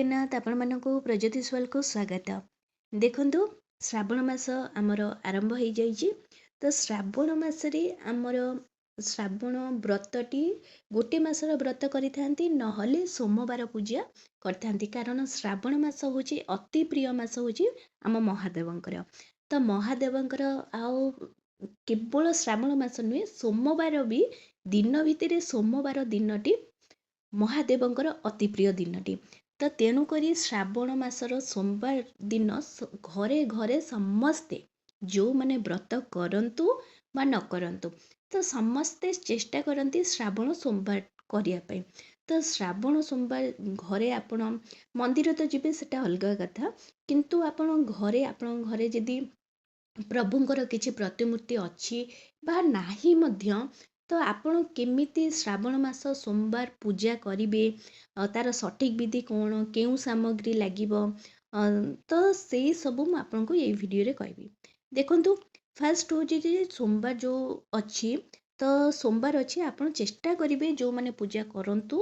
ଜଗନ୍ନାଥ ଆପଣମାନଙ୍କୁ ପ୍ରଜ୍ୟୋତିଷ କୁ ସ୍ୱାଗତ। ଦେଖନ୍ତୁ ଶ୍ରାବଣ ମାସ ଆମର ଆରମ୍ଭ ହେଇଯାଇଛି। ତ ଶ୍ରାବଣ ମାସରେ ଆମର ଶ୍ରାବଣ ବ୍ରତଟି ଗୋଟେ ମାସର ବ୍ରତ କରିଥାନ୍ତି, ନହେଲେ ସୋମବାର ପୂଜା କରିଥାନ୍ତି। କାରଣ ଶ୍ରାବଣ ମାସ ହେଉଛି ଅତି ପ୍ରିୟ ମାସ, ହେଉଛି ଆମ ମହାଦେବଙ୍କର। ତ ମହାଦେବଙ୍କର ଆଉ କେବଳ ଶ୍ରାବଣ ମାସ ନୁହେଁ, ସୋମବାର ବି ଦିନ ଭିତରେ ସୋମବାର ଦିନଟି ମହାଦେବଙ୍କର ଅତି ପ୍ରିୟ ଦିନଟି। ତ ତେଣୁକରି ଶ୍ରାବଣ ମାସର ସୋମବାର ଦିନ ଘରେ ଘରେ ସମସ୍ତେ ଯେଉଁମାନେ ବ୍ରତ କରନ୍ତୁ ବା ନ କରନ୍ତୁ, ତ ସମସ୍ତେ ଚେଷ୍ଟା କରନ୍ତି ଶ୍ରାବଣ ସୋମବାର କରିବା ପାଇଁ। ତ ଶ୍ରାବଣ ସୋମବାର ଘରେ ଆପଣ ମନ୍ଦିର ତ ଯିବେ, ସେଟା ଅଲଗା କଥା, କିନ୍ତୁ ଆପଣ ଘରେ ଆପଣଙ୍କ ଘରେ ଯଦି ପ୍ରଭୁଙ୍କର କିଛି ପ୍ରତିମୂର୍ତ୍ତି ଅଛି ବା ନାହିଁ ମଧ୍ୟ, ତ ଆପଣ କେମିତି ଶ୍ରାବଣ ମାସ ସୋମବାର ପୂଜା କରିବେ, ତାର ସଠିକ୍ ବିଧି କ'ଣ, କେଉଁ ସାମଗ୍ରୀ ଲାଗିବ, ତ ସେଇ ସବୁ ମୁଁ ଆପଣଙ୍କୁ ଏଇ ଭିଡ଼ିଓରେ କହିବି। ଦେଖନ୍ତୁ, ଫାର୍ଷ୍ଟ ହେଉଛି ଯେ ସୋମବାର ଯେଉଁ ଅଛି, ତ ସୋମବାର ଅଛି, ଆପଣ ଚେଷ୍ଟା କରିବେ ଯେଉଁମାନେ ପୂଜା କରନ୍ତୁ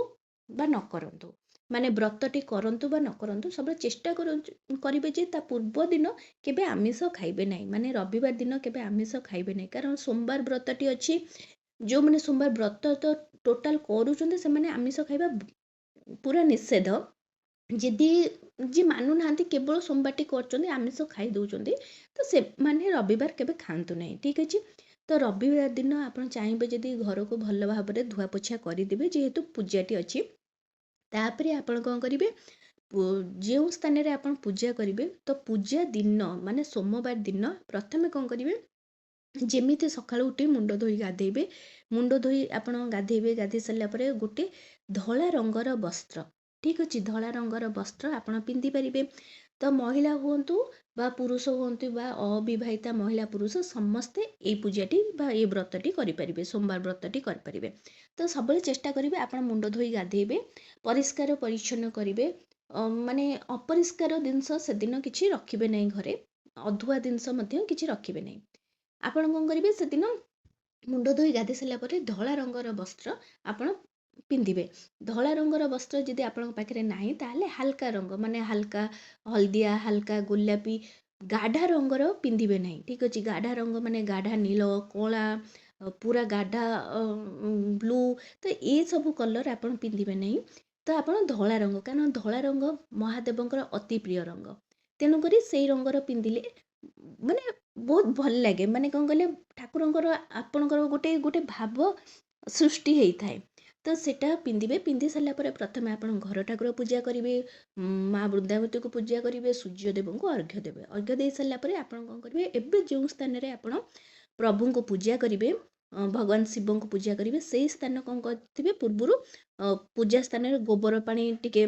ବା ନ କରନ୍ତୁ, ମାନେ ବ୍ରତଟି କରନ୍ତୁ ବା ନ କରନ୍ତୁ, ସବୁବେଳେ ଚେଷ୍ଟା କରିବେ ଯେ ତା ପୂର୍ବ ଦିନ କେବେ ଆମିଷ ଖାଇବେ ନାହିଁ, ମାନେ ରବିବାର ଦିନ କେବେ ଆମିଷ ଖାଇବେ ନାହିଁ। କାରଣ ସୋମବାର ବ୍ରତଟି ଅଛି, ଯେଉଁମାନେ ସୋମବାର ବ୍ରତ ତ ଟୋଟାଲ କରୁଛନ୍ତି ସେମାନେ ଆମିଷ ଖାଇବା ପୁରା ନିଷେଧ। ଯଦି ଯିଏ ମାନୁନାହାନ୍ତି, କେବଳ ସୋମବାରଟି କରୁଛନ୍ତି, ଆମିଷ ଖାଇ ଦେଉଛନ୍ତି, ତ ସେମାନେ ରବିବାର କେବେ ଖାଆନ୍ତୁ ନାହିଁ, ଠିକ୍ ଅଛି। ତ ରବିବାର ଦିନ ଆପଣ ଚାହିଁବେ ଯଦି ଘରକୁ ଭଲ ଭାବରେ ଧୁଆ ପୋଛା କରିଦେବେ, ଯେହେତୁ ପୂଜାଟି ଅଛି। ତାପରେ ଆପଣ କ'ଣ କରିବେ, ଯେଉଁ ସ୍ଥାନରେ ଆପଣ ପୂଜା କରିବେ, ତ ପୂଜା ଦିନ ମାନେ ସୋମବାର ଦିନ ପ୍ରଥମେ କ'ଣ କରିବେ, ଯେମିତି ସକାଳୁ ଉଠି ମୁଣ୍ଡ ଧୋଇ ଗାଧେଇବେ, ମୁଣ୍ଡ ଧୋଇ ଆପଣ ଗାଧେଇବେ, ଗାଧେଇ ସାରିଲା ପରେ ଗୋଟେ ଧଳା ରଙ୍ଗର ବସ୍ତ୍ର, ଠିକ୍ ଅଛି, ଧଳା ରଙ୍ଗର ବସ୍ତ୍ର ଆପଣ ପିନ୍ଧି ପାରିବେ। ତ ମହିଳା ହୁଅନ୍ତୁ ବା ପୁରୁଷ ହୁଅନ୍ତୁ ବା ଅବିବାହିତା ମହିଳା ପୁରୁଷ ସମସ୍ତେ ଏଇ ପୂଜାଟି ବା ଏଇ ବ୍ରତଟି କରିପାରିବେ, ସୋମବାର ବ୍ରତଟି କରିପାରିବେ। ତ ସବୁବେଳେ ଚେଷ୍ଟା କରିବେ ଆପଣ ମୁଣ୍ଡ ଧୋଇ ଗାଧେଇବେ, ପରିଷ୍କାର ପରିଚ୍ଛନ୍ନ କରିବେ, ମାନେ ଅପରିଷ୍କାର ଜିନିଷ ସେଦିନ କିଛି ରଖିବେ ନାହିଁ ଘରେ, ଅଧୁଆ ଜିନିଷ ମଧ୍ୟ କିଛି ରଖିବେ ନାହିଁ। ଆପଣ କ'ଣ କରିବେ, ସେଦିନ ମୁଣ୍ଡ ଧୋଇ ଗାଧେଇ ସାରିଲା ପରେ ଧଳା ରଙ୍ଗର ବସ୍ତ୍ର ଆପଣ ପିନ୍ଧିବେ। ଧଳା ରଙ୍ଗର ବସ୍ତ୍ର ଯଦି ଆପଣଙ୍କ ପାଖରେ ନାହିଁ, ତାହେଲେ ହାଲକା ରଙ୍ଗ, ମାନେ ହାଲକା ହଳଦିଆ, ହାଲକା ଗୋଲାପୀ, ଗାଢ଼ା ରଙ୍ଗର ପିନ୍ଧିବେ ନାହିଁ, ଠିକ୍ ଅଛି। ଗାଢ଼ା ରଙ୍ଗ ମାନେ ଗାଢ଼ା ନୀଳ, କଳା, ପୁରା ଗାଢ଼ା ବ୍ଲୁ, ତ ଏସବୁ କଲର୍ ଆପଣ ପିନ୍ଧିବେ ନାହିଁ। ତ ଆପଣ ଧଳା ରଙ୍ଗ, କାରଣ ଧଳା ରଙ୍ଗ ମହାଦେବଙ୍କର ଅତି ପ୍ରିୟ ରଙ୍ଗ, ତେଣୁକରି ସେଇ ରଙ୍ଗର ପିନ୍ଧିଲେ ମାନେ ବହୁତ ଭଲ ଲାଗେ। ମାନେ କ'ଣ କହିଲେ, ଠାକୁରଙ୍କର ଆପଣଙ୍କର ଗୋଟେ ଭାବ ସୃଷ୍ଟି ହେଇଥାଏ। ତ ସେଟା ପିନ୍ଧିବେ। ପିନ୍ଧି ସାରିଲା ପରେ ପ୍ରଥମେ ଆପଣ ଘର ଠାକୁର ପୂଜା କରିବେ, ମା ବୃନ୍ଦାବତୀକୁ ପୂଜା କରିବେ, ସୂର୍ଯ୍ୟଦେବଙ୍କୁ ଅର୍ଘ୍ୟ ଦେବେ। ଅର୍ଘ୍ୟ ଦେଇ ସାରିଲା ପରେ ଆପଣ କ'ଣ କରିବେ, ଏବେ ଯେଉଁ ସ୍ଥାନରେ ଆପଣ ପ୍ରଭୁଙ୍କୁ ପୂଜା କରିବେ, ଭଗବାନ ଶିବଙ୍କୁ ପୂଜା କରିବେ, ସେଇ ସ୍ଥାନ କ'ଣ କରିଥିବେ, ପୂର୍ବରୁ ପୂଜା ସ୍ଥାନରେ ଗୋବର ପାଣି ଟିକେ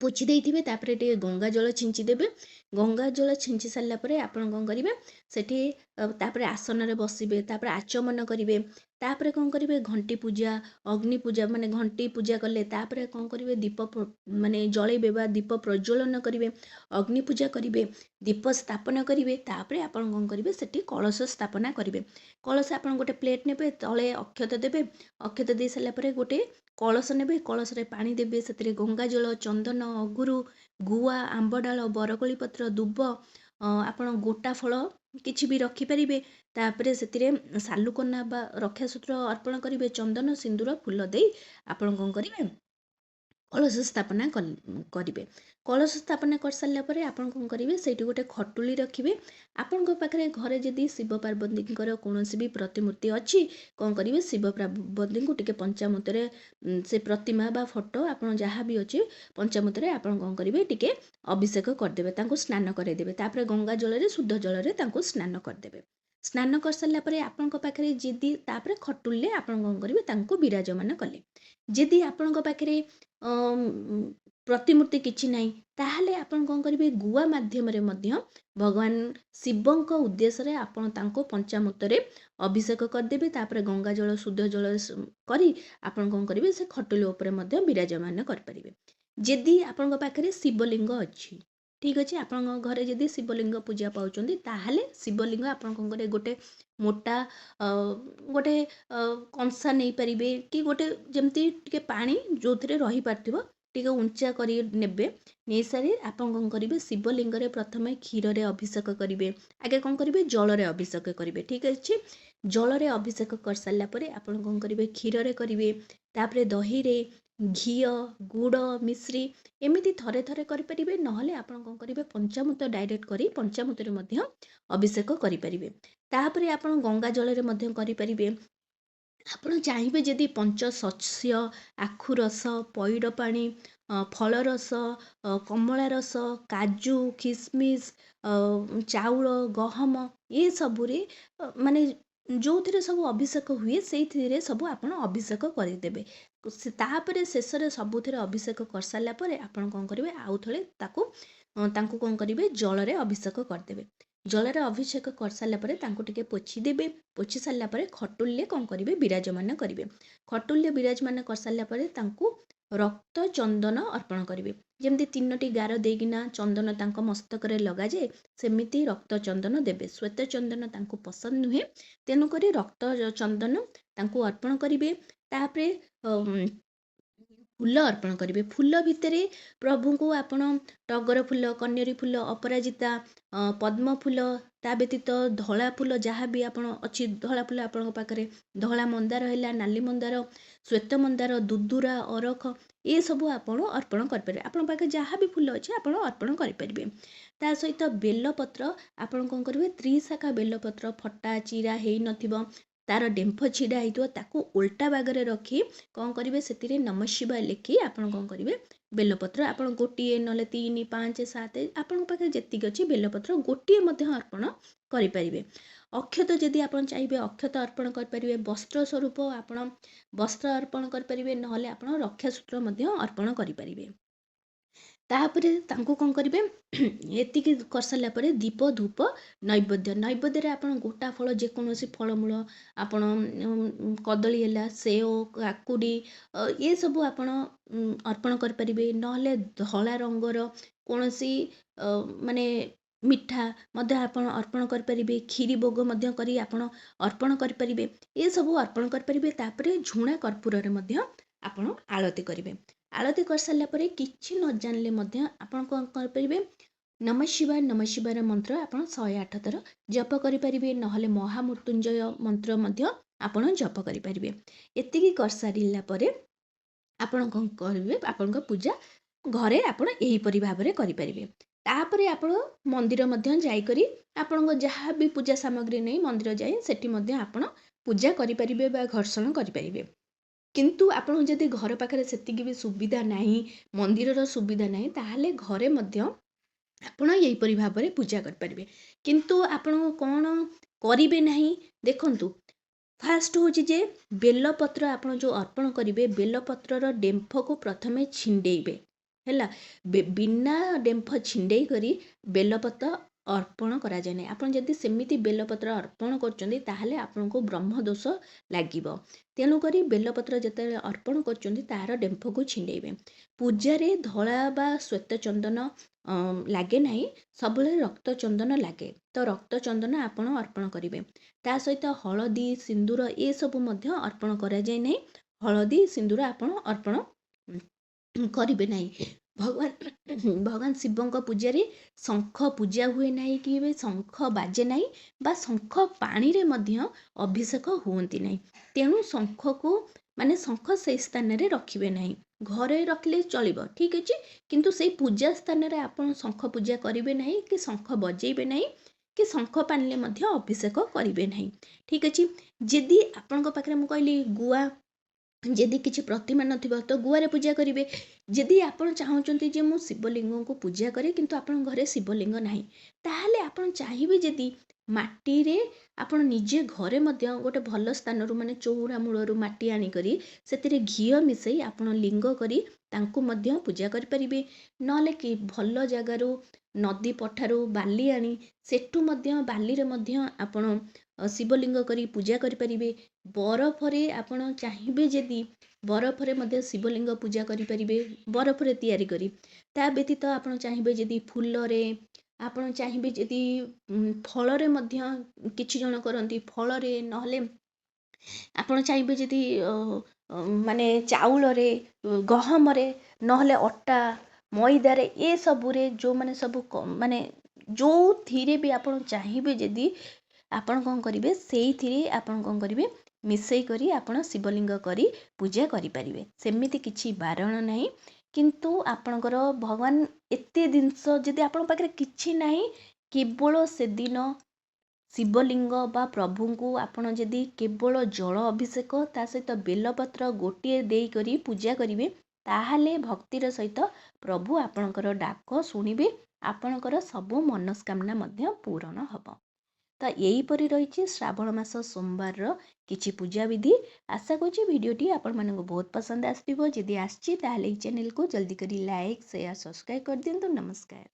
ପୋଛି ଦେଇଥିବେ, ତାପରେ ଟିକେ ଗଙ୍ଗା ଜଳ ଛିଞ୍ଚି ଦେବେ। ଗଙ୍ଗା ଜଳ ଛିଞ୍ଚି ସାରିଲା ପରେ ଆପଣ କ'ଣ କରିବେ, ସେଠି ତାପରେ ଆସନରେ ବସିବେ, ତାପରେ ଆଚମନ କରିବେ, ତାପରେ କ'ଣ କରିବେ, ଘଣ୍ଟି ପୂଜା, ଅଗ୍ନି ପୂଜା, ମାନେ ଘଣ୍ଟି ପୂଜା କଲେ ତାପରେ କ'ଣ କରିବେ, ଦୀପ ମାନେ ଜଳେଇବେ ବା ଦୀପ ପ୍ରଜ୍ୱଳନ କରିବେ, ଅଗ୍ନି ପୂଜା କରିବେ, ଦୀପ ସ୍ଥାପନ କରିବେ। ତାପରେ ଆପଣ କ'ଣ କରିବେ, ସେଠି କଳସ ସ୍ଥାପନା କରିବେ। କଳସ ଆପଣ ଗୋଟେ ପ୍ଲେଟ୍ ନେବେ, ତଳେ ଅକ୍ଷତ ଦେବେ, ଅକ୍ଷତ ଦେଇ ସାରିଲା ପରେ ଗୋଟେ କଳସ ନେବେ, କଳସରେ ପାଣି ଦେବେ, ସେଥିରେ ଗଙ୍ଗା ଜଳ, ଚନ୍ଦନ, ଅଗୁରୁ, ଗୁଆ, ଆମ୍ବଡାଳ, ବରକୋଳି ପତ୍ର, ଦୁବ, ଆପଣ ଗୋଟା ଫଳ କିଛି ବି ରଖିପାରିବେ। ତାପରେ ସେଥିରେ ସାଲୁକନା ବା ରକ୍ଷାସୂତ୍ର ଅର୍ପଣ କରିବେ, ଚନ୍ଦନ, ସିନ୍ଦୁର, ଫୁଲ ଦେଇ ଆପଣ କ'ଣ କରିବେ, କଳସ ସ୍ଥାପନା କରିବେ। କଳସ ସ୍ଥାପନା କରିସାରିଲା ପରେ ଆପଣ କ'ଣ କରିବେ, ସେଇଠି ଗୋଟେ ଖଟୁଳି ରଖିବେ। ଆପଣଙ୍କ ପାଖରେ ଘରେ ଯଦି ଶିବ ପାର୍ବତୀଙ୍କର କୌଣସି ବି ପ୍ରତିମୂର୍ତ୍ତି ଅଛି, କ'ଣ କରିବେ, ଶିବ ପାର୍ବତୀଙ୍କୁ ଟିକେ ପଞ୍ଚାମୃତରେ ସେ ପ୍ରତିମା ବା ଫଟୋ ଆପଣ ଯାହା ବି ଅଛି, ପଞ୍ଚାମୃତରେ ଆପଣ କ'ଣ କରିବେ, ଟିକେ ଅଭିଷେକ କରିଦେବେ, ତାଙ୍କୁ ସ୍ନାନ କରାଇଦେବେ। ତାପରେ ଗଙ୍ଗା ଜଳରେ, ଶୁଦ୍ଧ ଜଳରେ ତାଙ୍କୁ ସ୍ନାନ କରିଦେବେ। ସ୍ନାନ କରିସାରିଲା ପରେ ଆପଣଙ୍କ ପାଖରେ ଯଦି, ତାପରେ ଖଟୁଳିରେ ଆପଣ କ'ଣ କରିବେ, ତାଙ୍କୁ ବିରାଜମାନ କଲେ। ଯଦି ଆପଣଙ୍କ ପାଖରେ ପ୍ରତିମୂର୍ତ୍ତି କିଛି ନାହିଁ, ତାହେଲେ ଆପଣ କ'ଣ କରିବେ, ଗୁଆ ମାଧ୍ୟମରେ ମଧ୍ୟ ଭଗବାନ ଶିବଙ୍କ ଉଦ୍ଦେଶ୍ୟରେ ଆପଣ ତାଙ୍କୁ ପଞ୍ଚାମୃତରେ ଅଭିଷେକ କରିଦେବେ। ତାପରେ ଗଙ୍ଗା ଜଳ, ଶୁଦ୍ଧ ଜଳ କରି ଆପଣ କ'ଣ କରିବେ, ସେ ଖଟୁଳି ଉପରେ ମଧ୍ୟ ବିରାଜମାନ କରିପାରିବେ। ଯଦି ଆପଣଙ୍କ ପାଖରେ ଶିବଲିଙ୍ଗ ଅଛି, ଠିକ୍ ଅଛି, ଆପଣଙ୍କ ଘରେ ଯଦି ଶିବଲିଙ୍ଗ ପୂଜା ପାଉଛନ୍ତି, ତାହେଲେ ଶିବଲିଙ୍ଗ ଆପଣ କ'ଣ କରିବେ, ଗୋଟେ ମୋଟା ଗୋଟେ କଂସା ନେଇପାରିବେ, କି ଗୋଟେ ଯେମିତି ଟିକେ ପାଣି ଯେଉଁଥିରେ ରହିପାରୁଥିବ, ଟିକେ ଉଞ୍ଚା କରି ନେବେ। ନେଇସାରି ଆପଣ କ'ଣ କରିବେ, ଶିବଲିଙ୍ଗରେ ପ୍ରଥମେ କ୍ଷୀରରେ ଅଭିଷେକ କରିବେ। ଆଗେ କ'ଣ କରିବେ, ଜଳରେ ଅଭିଷେକ କରିବେ। ଠିକ୍ ଅଛି, ଜଳରେ ଅଭିଷେକ କରିସାରିଲା ପରେ ଆପଣ କ'ଣ କରିବେ, କ୍ଷୀରରେ କରିବେ, ତାପରେ ଦହିରେ, ଘିଅ, ଗୁଡ଼, ମିଶ୍ରି ଏମିତି ଥରେ ଥରେ କରିପାରିବେ। ନହେଲେ ଆପଣ କ'ଣ କରିବେ, ପଞ୍ଚାମୃତ ଡାଇରେକ୍ଟ କରି ପଞ୍ଚାମୃତରେ ମଧ୍ୟ ଅଭିଷେକ କରିପାରିବେ। ତାପରେ ଆପଣ ଗଙ୍ଗା ଜଳରେ ମଧ୍ୟ କରିପାରିବେ। ଆପଣ ଚାହିଁବେ ଯଦି ପଞ୍ଚଶସ୍ୟ, ଆଖୁ ରସ, ପଇଡ଼ ପାଣି, ଫଳରସ, କମଳା ରସ, କାଜୁ, ଖିସମିସ୍, ଚାଉଳ, ଗହମ ଏସବୁରେ ମାନେ ଯେଉଁଥିରେ ସବୁ ଅଭିଷେକ ହୁଏ ସେଇଥିରେ ସବୁ ଆପଣ ଅଭିଷେକ କରିଦେବେ। ତାପରେ ଶେଷରେ ସବୁଥିରେ ଅଭିଷେକ କରିସାରିଲା ପରେ ଆପଣ କ'ଣ କରିବେ, ଆଉ ଥରେ ତାଙ୍କୁ କ'ଣ କରିବେ, ଜଳରେ ଅଭିଷେକ କରିଦେବେ। ଜଳରେ ଅଭିଷେକ କରିସାରିଲା ପରେ ତାଙ୍କୁ ଟିକେ ପୋଛିଦେବେ। ପୋଛି ସାରିଲା ପରେ ଖଟୁଲିରେ କ'ଣ କରିବେ, ବିରାଜମାନ କରିବେ। ଖଟୁଲିରେ ବିରାଜମାନ କରିସାରିଲା ପରେ ତାଙ୍କୁ ରକ୍ତ ଚନ୍ଦନ ଅର୍ପଣ କରିବେ। ଯେମିତି 3ଟି ଗାର ଦେଇକିନା ଚନ୍ଦନ ତାଙ୍କ ମସ୍ତକରେ ଲଗାଯାଏ, ସେମିତି ରକ୍ତ ଚନ୍ଦନ ଦେବେ। ଶ୍ୱେତ ଚନ୍ଦନ ତାଙ୍କୁ ପସନ୍ଦ ନୁହେଁ, ତେଣୁକରି ରକ୍ତ ଚନ୍ଦନ ତାଙ୍କୁ ଅର୍ପଣ କରିବେ। ତାପରେ ଫୁଲ ଅର୍ପଣ କରିବେ। ଫୁଲ ଭିତରେ ପ୍ରଭୁଙ୍କୁ ଆପଣ ଟଗର ଫୁଲ, କନିଅରି ଫୁଲ, ଅପରାଜିତା, ପଦ୍ମ ଫୁଲ, ତା ବ୍ୟତୀତ ଧଳା ଫୁଲ ଯାହା ବି ଆପଣ ଅଛି, ଧଳା ଫୁଲ ଆପଣଙ୍କ ପାଖରେ ଧଳା ମନ୍ଦାର ହେଲା, ନାଲି ମନ୍ଦାର, ଶ୍ୱେତ ମନ୍ଦାର, ଦୁଦୁରା, ଅରଖ ଏସବୁ ଆପଣ ଅର୍ପଣ କରିପାରିବେ। ଆପଣଙ୍କ ପାଖରେ ଯାହା ବି ଫୁଲ ଅଛି ଆପଣ ଅର୍ପଣ କରିପାରିବେ। ତା ସହିତ ବେଲପତ୍ର ଆପଣ କ'ଣ କରିବେ, ତ୍ରିଶାଖା ବେଲପତ୍ର ଫଟା ଚିରା ହେଇନଥିବ, ତାର ଡେମ୍ଫ ଛିଡ଼ା ହେଇଥିବ, ତାକୁ ଓଲଟା ବାଗରେ ରଖି କ'ଣ କରିବେ, ସେଥିରେ ନମଃ ଶିବାୟ ଲେଖି ଆପଣ କ'ଣ କରିବେ, ବେଲପତ୍ର ଆପଣ ଗୋଟିଏ ନହେଲେ 3, 5, 7 ଆପଣଙ୍କ ପାଖରେ ଯେତିକି ଅଛି ବେଲପତ୍ର ଗୋଟିଏ ମଧ୍ୟ ଅର୍ପଣ କରିପାରିବେ। ଅକ୍ଷତ ଯଦି ଆପଣ ଚାହିଁବେ ଅକ୍ଷତ ଅର୍ପଣ କରିପାରିବେ। ବସ୍ତ୍ର ସ୍ୱରୂପ ଆପଣ ବସ୍ତ୍ର ଅର୍ପଣ କରିପାରିବେ, ନହେଲେ ଆପଣ ରକ୍ଷାସୂତ୍ର ମଧ୍ୟ ଅର୍ପଣ କରିପାରିବେ। ତାପରେ ତାଙ୍କୁ କ'ଣ କରିବେ, ଏତିକି କରିସାରିଲା ପରେ ଦୀପ, ଧୂପ, ନୈବେଦ୍ୟରେ ଆପଣ ଗୋଟା ଫଳ ଯେକୌଣସି ଫଳମୂଳ ଆପଣ କଦଳୀ ହେଲା, ସେଓ, କାକୁଡ଼ି ଏସବୁ ଆପଣ ଅର୍ପଣ କରିପାରିବେ। ନହେଲେ ଧଳା ରଙ୍ଗର କୌଣସି ମାନେ ମିଠା ମଧ୍ୟ ଆପଣ ଅର୍ପଣ କରିପାରିବେ। କ୍ଷୀରି ଭୋଗ ମଧ୍ୟ କରି ଆପଣ ଅର୍ପଣ କରିପାରିବେ। ଏସବୁ ଅର୍ପଣ କରିପାରିବେ। ତାପରେ ଝୁଣା କର୍ପୂରରେ ମଧ୍ୟ ଆପଣ ଆଳତି କରିବେ। ଆଳତି କରିସାରିଲା ପରେ କିଛି ନ ଜାଣିଲେ ମଧ୍ୟ ଆପଣ କ'ଣ କରିପାରିବେ, ନମଃ ଶିବାୟର ମନ୍ତ୍ର ଆପଣ 108 ଥର ଜପ କରିପାରିବେ। ନହେଲେ ମହାମୃତ୍ୟୁଞ୍ଜୟ ମନ୍ତ୍ର ମଧ୍ୟ ଆପଣ ଜପ କରିପାରିବେ। ଏତିକି କରିସାରିଲା ପରେ ଆପଣ କ'ଣ କରିବେ, ଆପଣଙ୍କ ପୂଜା ଘରେ ଆପଣ ଏହିପରି ଭାବରେ କରିପାରିବେ। ତାପରେ ଆପଣ ମନ୍ଦିର ମଧ୍ୟ ଯାଇକରି ଆପଣଙ୍କ ଯାହା ବି ପୂଜା ସାମଗ୍ରୀ ନେଇ ମନ୍ଦିର ଯାଇ ସେଠି ମଧ୍ୟ ଆପଣ ପୂଜା କରିପାରିବେ ବା ଘର୍ଷଣ କରିପାରିବେ। କିନ୍ତୁ ଆପଣଙ୍କ ଯଦି ଘର ପାଖରେ ସେତିକି ବି ସୁବିଧା ନାହିଁ, ମନ୍ଦିରର ସୁବିଧା ନାହିଁ, ତାହେଲେ ଘରେ ମଧ୍ୟ ଆପଣ ଏହିପରି ଭାବରେ ପୂଜା କରିପାରିବେ। କିନ୍ତୁ ଆପଣ କ'ଣ କରିବେ ନାହିଁ, ଦେଖନ୍ତୁ ଫାଷ୍ଟ ହେଉଛି ଯେ ବେଲପତ୍ର ଆପଣ ଯେଉଁ ଅର୍ପଣ କରିବେ, ବେଲପତ୍ରର ଡେମ୍ଫକୁ ପ୍ରଥମେ ଛିଣ୍ଡେଇବେ ହେଲା। ବିନା ଡେମ୍ଫ ଛିଣ୍ଡେଇ କରି ବେଲପତ୍ର ଅର୍ପଣ କରାଯାଏ ନାହିଁ। ଆପଣ ଯଦି ସେମିତି ବେଲପତ୍ର ଅର୍ପଣ କରୁଛନ୍ତି ତାହେଲେ ଆପଣଙ୍କୁ ବ୍ରହ୍ମଦୋଷ ଲାଗିବ। ତେଣୁକରି ବେଲପତ୍ର ଯେତେବେଳେ ଅର୍ପଣ କରୁଛନ୍ତି ତାହାର ଡେମ୍ଫକୁ ଛିଣ୍ଡେଇବେ। ପୂଜାରେ ଧଳା ବା ଶ୍ୱେତ ଚନ୍ଦନ ଲାଗେ ନାହିଁ, ସବୁବେଳେ ରକ୍ତ ଚନ୍ଦନ ଲାଗେ। ତ ରକ୍ତ ଚନ୍ଦନ ଆପଣ ଅର୍ପଣ କରିବେ। ତା ସହିତ ହଳଦୀ, ସିନ୍ଦୁର ଏସବୁ ମଧ୍ୟ ଅର୍ପଣ କରାଯାଏ ନାହିଁ। ହଳଦୀ, ସିନ୍ଦୁର ଆପଣ ଅର୍ପଣ କରିବେ ନାହିଁ। ଭଗବାନ ଶିବଙ୍କ ପୂଜାରେ ଶଙ୍ଖ ପୂଜା ହୁଏ ନାହିଁ, କି ଶଙ୍ଖ ବାଜେ ନାହିଁ, ବା ଶଙ୍ଖ ପାଣିରେ ମଧ୍ୟ ଅଭିଷେକ ହୁଅନ୍ତି ନାହିଁ। ତେଣୁ ଶଙ୍ଖକୁ ଶଙ୍ଖ ସେଇ ସ୍ଥାନରେ ରଖିବେ ନାହିଁ। ଘରେ ରଖିଲେ ଚଳିବ, ଠିକ୍ ଅଛି, କିନ୍ତୁ ସେଇ ପୂଜା ସ୍ଥାନରେ ଆପଣ ଶଙ୍ଖ ପୂଜା କରିବେ ନାହିଁ, କି ଶଙ୍ଖ ବଜେଇବେ ନାହିଁ, କି ଶଙ୍ଖ ପାଣିରେ ମଧ୍ୟ ଅଭିଷେକ କରିବେ ନାହିଁ। ଠିକ୍ ଅଛି। ଯଦି ଆପଣଙ୍କ ପାଖରେ ମୁଁ କହିଲି ଗୁଆ, ଯଦି କିଛି ପ୍ରତିମା ନଥିବ ତ ଗୁଆରେ ପୂଜା କରିବେ। ଯଦି ଆପଣ ଚାହୁଁଛନ୍ତି ଯେ ମୁଁ ଶିବଲିଙ୍ଗକୁ ପୂଜା କରେ କିନ୍ତୁ ଆପଣଙ୍କ ଘରେ ଶିବଲିଙ୍ଗ ନାହିଁ, ତାହେଲେ ଆପଣ ଚାହିଁବେ ଯଦି ମାଟିରେ ଆପଣ ନିଜେ ଘରେ ମଧ୍ୟ ଗୋଟେ ଭଲ ସ୍ଥାନରୁ ଚଉରା ମୂଳରୁ ମାଟି ଆଣିକରି ସେଥିରେ ଘିଅ ମିଶାଇ ଆପଣ ଲିଙ୍ଗ କରି ତାଙ୍କୁ ମଧ୍ୟ ପୂଜା କରିପାରିବେ। ନହେଲେ କି ଭଲ ଜାଗାରୁ ନଦୀ ପଠାରୁ ବାଲି ଆଣି ସେଠୁ ମଧ୍ୟ ବାଲିରେ ମଧ୍ୟ ଆପଣ ଶିବଲିଙ୍ଗ କରି ପୂଜା କରିପାରିବେ। ବରଫରେ ଆପଣ ଚାହିଁବେ ଯଦି ବରଫରେ ମଧ୍ୟ ଶିବଲିଙ୍ଗ ପୂଜା କରିପାରିବେ, ବରଫରେ ତିଆରି କରି। ତା ବ୍ୟତୀତ ଆପଣ ଚାହିଁବେ ଯଦି ଫୁଲରେ, ଆପଣ ଚାହିଁବେ ଯଦି ଫଳରେ ମଧ୍ୟ କିଛି ଜଣ କରନ୍ତି, ଫଳରେ, ନହେଲେ ଆପଣ ଚାହିଁବେ ଯଦି ମାନେ ଚାଉଳରେ ଗହମରେ ନହେଲେ ଅଟା ମଇଦାରେ ଏସବୁରେ ଯେଉଁମାନେ ସବୁ ମାନେ ଯେଉଁଥିରେ ବି ଆପଣ ଚାହିଁବେ ଯଦି ଆପଣ କ'ଣ କରିବେ ସେଇଥିରେ ଆପଣ କ'ଣ କରିବେ ମିଶେଇ କରି ଆପଣ ଶିବଲିଙ୍ଗ କରି ପୂଜା କରିପାରିବେ। ସେମିତି କିଛି ବାରଣ ନାହିଁ। କିନ୍ତୁ ଆପଣଙ୍କର ଭଗବାନ ଏତେ ଜିନିଷ ଯଦି ଆପଣଙ୍କ ପାଖରେ କିଛି ନାହିଁ କେବଳ ସେଦିନ ଶିବଲିଙ୍ଗ ବା ପ୍ରଭୁଙ୍କୁ ଆପଣ ଯଦି କେବଳ ଜଳ ଅଭିଷେକ ତା ସହିତ ବେଲପତ୍ର ଗୋଟିଏ ଦେଇକରି ପୂଜା କରିବେ ତାହେଲେ ଭକ୍ତିର ସହିତ ପ୍ରଭୁ ଆପଣଙ୍କର ଡାକ ଶୁଣିବେ, ଆପଣଙ୍କର ସବୁ ମନସ୍କାମନା ମଧ୍ୟ ପୂରଣ ହେବ। ତ ଏଇପରି ରହିଛି ଶ୍ରାବଣ ମାସ ସୋମବାରର କିଛି ପୂଜାବିଧି। ଆଶା କରୁଛି ଭିଡ଼ିଓଟି ଆପଣମାନଙ୍କୁ ବହୁତ ପସନ୍ଦ ଆସିଥିବ। ଯଦି ଆସିଛି ତାହେଲେ ଏଇ ଚ୍ୟାନେଲକୁ ଜଲ୍ଦି କରି ଲାଇକ୍ ସେୟାର ସବସ୍କ୍ରାଇବ୍ କରିଦିଅନ୍ତୁ। ନମସ୍କାର।